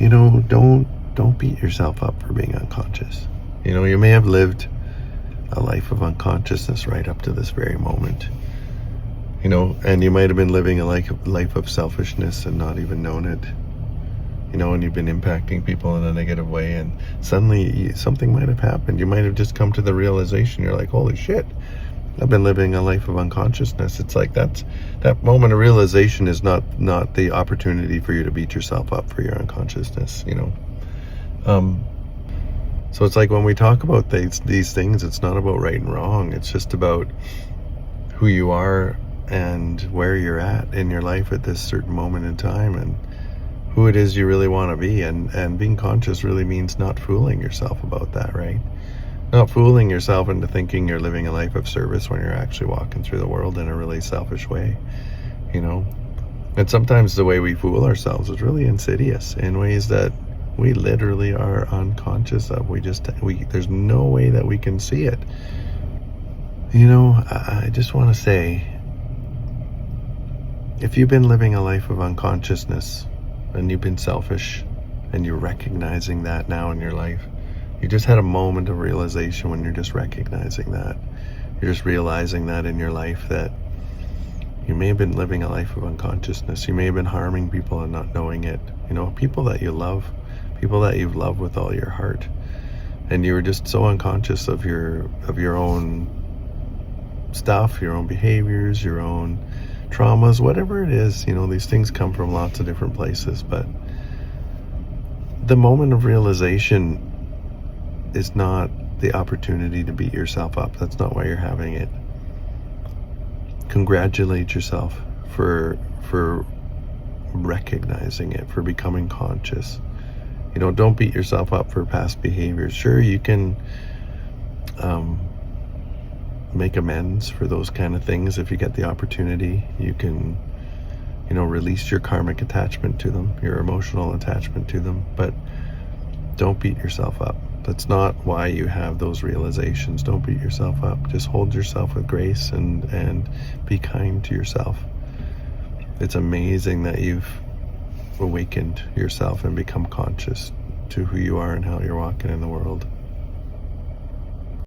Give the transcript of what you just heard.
don't beat yourself up for being unconscious. You may have lived a life of unconsciousness right up to this very moment. And you might have been living a life of selfishness and not even known it. And you've been impacting people in a negative way, and suddenly something might have happened. You might have just come to the realization, you're like, holy shit, I've been living a life of unconsciousness. It's like that moment of realization is not the opportunity for you to beat yourself up for your unconsciousness. So it's like when we talk about these things, it's not about right and wrong. It's just about who you are and where you're at in your life at this certain moment in time, and who it is you really want to be. And being conscious really means not fooling yourself about that, right? Not fooling yourself into thinking you're living a life of service when you're actually walking through the world in a really selfish way. And sometimes the way we fool ourselves is really insidious in ways that we literally are unconscious of. There's no way that we can see it. I just want to say, if you've been living a life of unconsciousness and you've been selfish and you're recognizing that now in your life, you just had a moment of realization when you're just recognizing that. You're just realizing that in your life, that you may have been living a life of unconsciousness. You may have been harming people and not knowing it. People that you love, people that you've loved with all your heart, and you were just so unconscious of your own stuff, your own behaviors, your own traumas, whatever it is. These things come from lots of different places, but the moment of realization is not the opportunity to beat yourself up. That's not why you're having it. Congratulate yourself for recognizing it, for becoming conscious. Don't beat yourself up for past behaviors. Sure, you can make amends for those kind of things if you get the opportunity. You can release your karmic attachment to them, your emotional attachment to them, but don't beat yourself up. That's not why you have those realizations. Don't beat yourself up. Just hold yourself with grace and be kind to yourself. It's amazing that you've awakened yourself and become conscious to who you are and how you're walking in the world.